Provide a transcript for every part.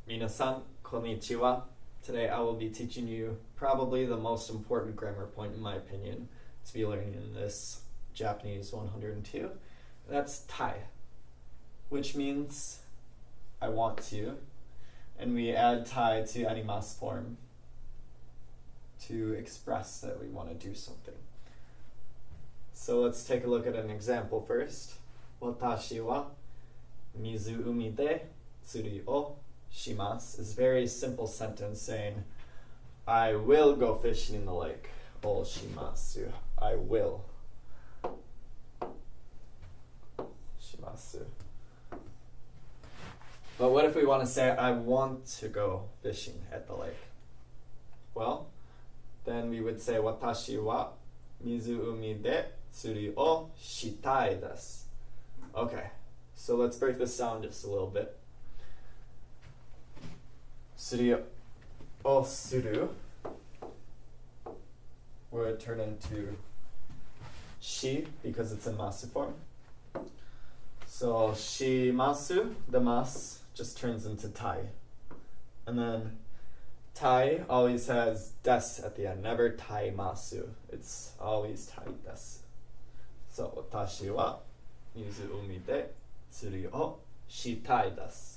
Minasan, konnichiwa. Today I will be teaching you probably the most important grammar point in my opinion to be learning in this Japanese 102. That's tai, which means I want to, and we add tai to animas form to express that we want to do something. So let's take a look at an example first. Watashi wa mizu umi de tsuri o shimasu is a very simple sentence saying, I will go fishing in the lake. O shimasu. I will. Shimasu. But what if we want to say, I want to go fishing at the lake? Well, then we would say, Watashi wa mizu umi de tsuri o shitai desu. Okay, so let's break this down just a little bit. Tsuri o suru would turn into shi because it's in masu form. So shimasu, the mas, just turns into tai. And then tai always has des at the end, never tai masu. It's always tai desu. So watashi wa mizu umi de tsuri o shitai desu.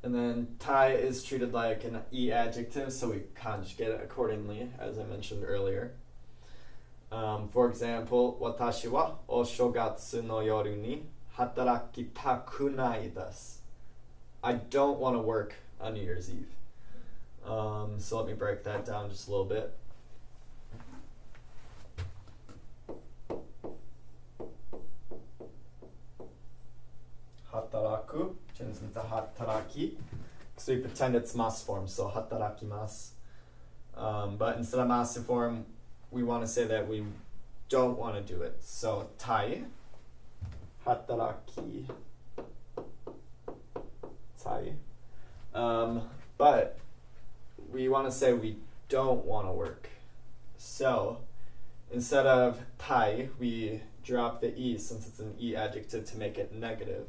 And then tai is treated like an e adjective, so we conjugate it accordingly, as I mentioned earlier. For example, watashi wa o shogatsu no yoru ni hatarakitaku nai desu. I don't want to work on New Year's Eve. So let me break that down just a little bit. Hataraku turns into hataraki, because we pretend it's mas form, so hatarakimasu. But instead of masu form, we want to say that we don't want to do it. So tai, hataraki, tai. But we want to say we don't want to work. So instead of tai, we drop the e since it's an e adjective to make it negative.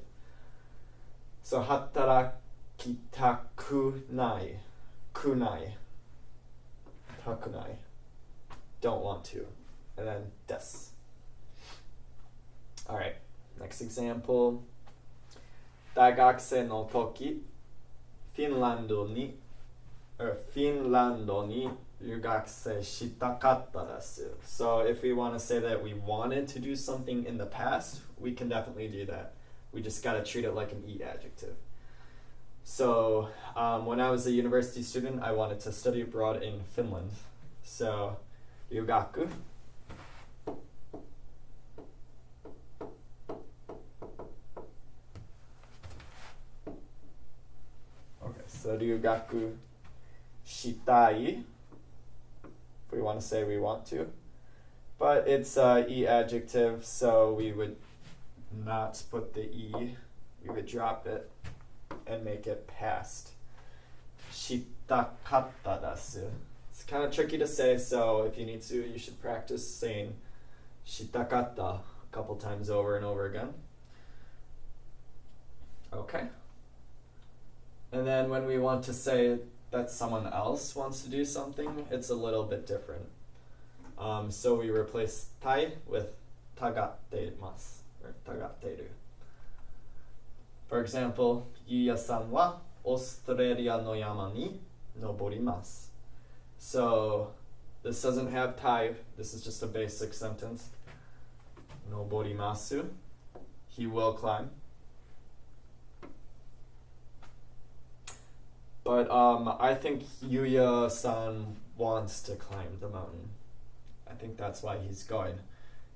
So hatarakitaku nai, kunai, takunai, don't want to, and then desu. All right, next example. Daigakusei no toki, Finlando ni ryugakusei shitakatta desu. So if we want to say that we wanted to do something in the past, we can definitely do that. We just got to treat it like an e adjective. So when I was a university student, I wanted to study abroad in Finland. So ryugaku. Okay, so ryugaku shitai, if we want to say we want to. But it's e adjective, so we would not put the e, we would drop it and make it past. Shitakatta desu. It's kind of tricky to say, so if you need to, you should practice saying shitakatta a couple times over and over again. Okay. And then when we want to say that someone else wants to do something, it's a little bit different. So we replace tai with tagattemasu, or tagatteru. For example, Yuya-san wa Australia no yama ni noborimasu. So this doesn't have tai, this is just a basic sentence. Noborimasu, he will climb. But I think Yuya-san wants to climb the mountain. I think that's why he's going.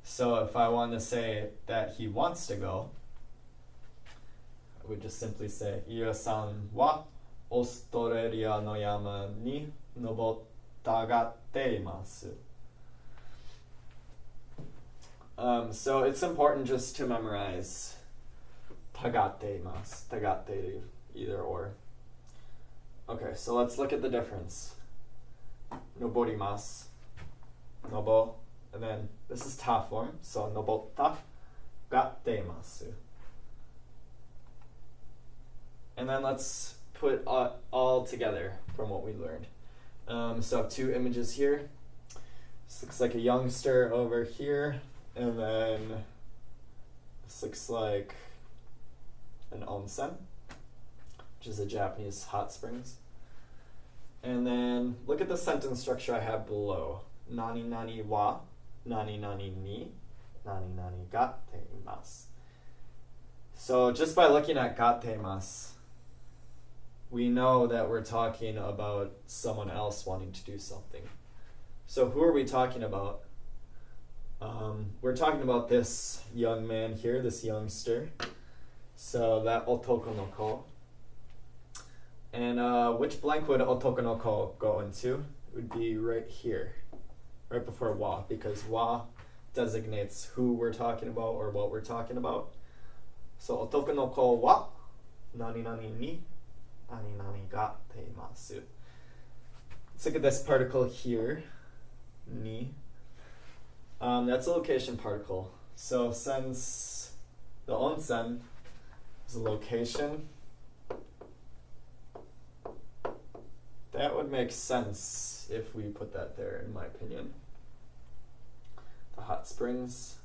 So if I want to say that he wants to go, I would just simply say Yuya-san wa Australia no yama ni nobottagattemasu. So it's important just to memorize tagattemasu, tagatteru, either or. Okay, so let's look at the difference. Noborimasu, nobo, and then this is ta form, so nobotta, gatemasu. And then let's put all together from what we learned. So I have two images here. This looks like a youngster over here, and then this looks like an onsen, which is a Japanese hot springs. And then look at the sentence structure I have below. Nani nani wa, nani nani ni, nani nani ga teimasu. So just by looking at ga teimasu, we know that we're talking about someone else wanting to do something. So who are we talking about? We're talking about this young man here, this youngster. So that otoko no ko. And which blank would otoko no ko go into? It would be right here, right before wa, because wa designates who we're talking about or what we're talking about. So otoko no ko wa nani nani ni nani nani ga teimasu. Let's look at this particle here, ni. That's a location particle. So since the onsen is a location, that would make sense if we put that there, in my opinion. The hot springs.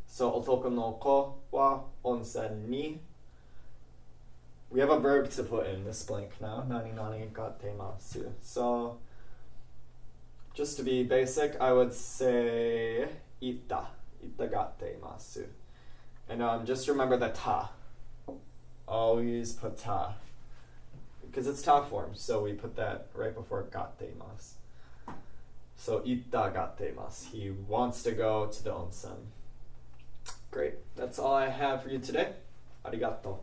So otoko no ko wa onsen ni. We have a verb to put in this blank now. Nani nani ga teimasu. So just to be basic, I would say ita. Ita ga teimasu. And just remember the ta. Always put ta. Because it's ta form, so we put that right before ga teimasu. So ita ga teimasu. He wants to go to the onsen. Great. That's all I have for you today. Arigato.